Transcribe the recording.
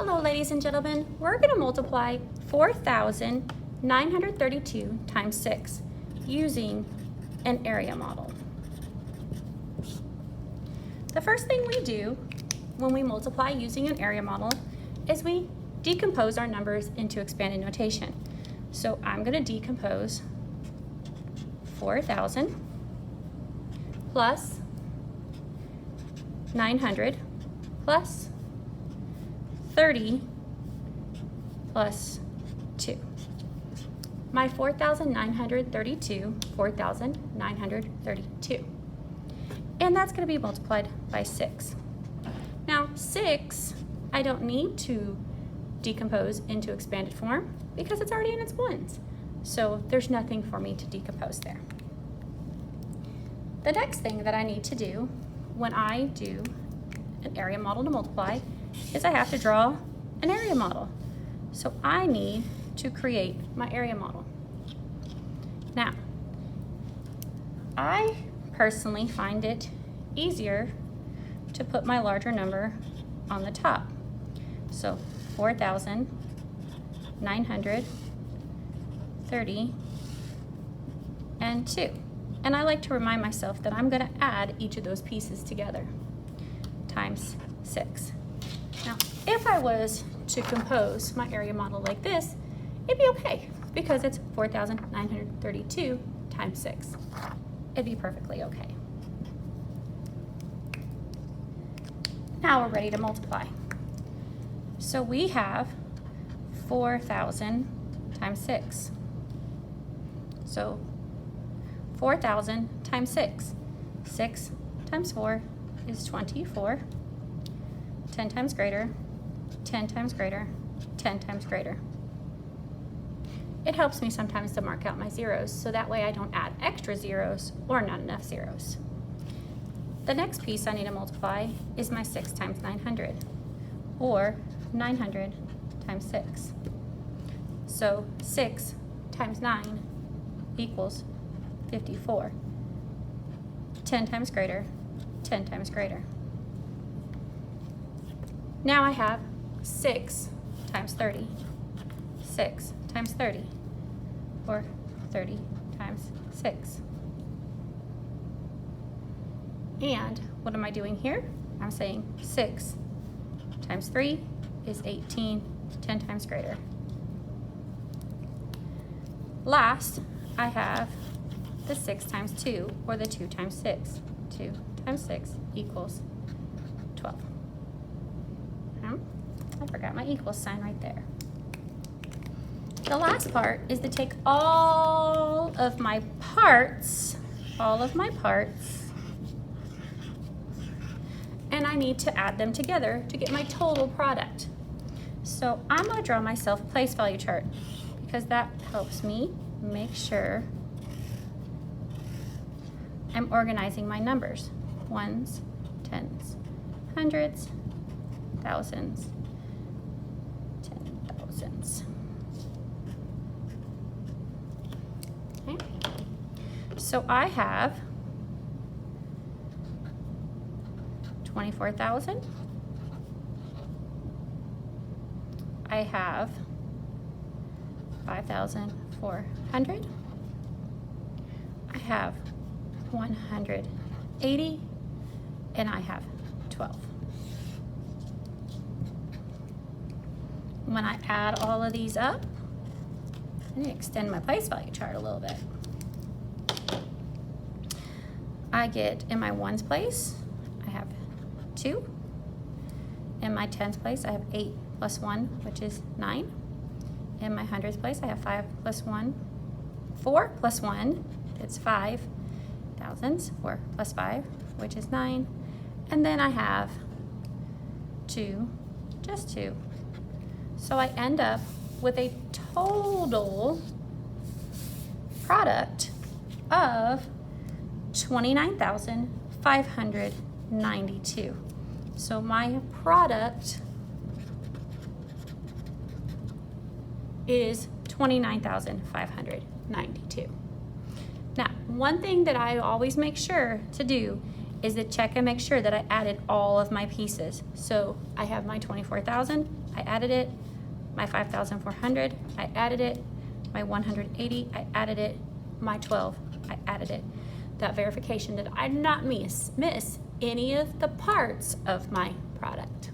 Hello, ladies and gentlemen. We're going to multiply 4,932 times 6 using an area model. The first thing we do when we multiply using an area model is we decompose our numbers into expanded notation. So I'm going to decompose 4,000 plus 900 plus 30 plus 2. My 4,932. And that's going to be multiplied by 6. Now 6, I don't need to decompose into expanded form because it's already in its ones. So there's nothing for me to decompose there. The next thing that I need to do when I do an area model to multiply is I have to draw an area model. So I need to create my area model. Now, I personally find it easier to put my larger number on the top. So 4,930 and 2. And I like to remind myself that I'm going to add each of those pieces together times 6. Now, if I was to compose my area model like this, it'd be okay because it's 4,932 times 6. It'd be perfectly okay. Now we're ready to multiply. So we have 4,000 times 6. So 4,000 times 6. 6 times 4 is 24. 10 times greater, 10 times greater, 10 times greater. It helps me sometimes to mark out my zeros so that way I don't add extra zeros or not enough zeros. The next piece I need to multiply is my 6 times 900, or 900 times 6. So 6 times 9 equals 54. 10 times greater, 10 times greater. Now I have 6 times 30. 6 times 30, or 30 times 6. And what am I doing here? I'm saying 6 times 3 is 18, 10 times greater. Last, I have the 6 times 2, or the 2 times 6. 2 times 6 equals 12. I forgot my equals sign right there. The last part is to take all of my parts, and I need to add them together to get my total product. So I'm going to draw myself a place value chart because that helps me make sure I'm organizing my numbers. Ones, tens, hundreds, thousands, 10,000s. Okay. So I have 24,000. I have 5,400. I have 180, and I have 12. When I add all of these up, I need to extend my place value chart a little bit. I get in my ones place, I have 2. In my tens place, I have 8 plus 1, which is 9. In my hundreds place, I have 5 plus 1, 4 plus 1, it's 5. Thousands, 4 plus 5, which is 9. And then I have 2, just 2. So I end up with a total product of 29,592. So my product is 29,592. Now, one thing that I always make sure to do is to check and make sure that I added all of my pieces. So I have my 24,000, I added it, my 5,400, I added it, my 180, I added it, my 12, I added it. That verification that I did not miss any of the parts of my product.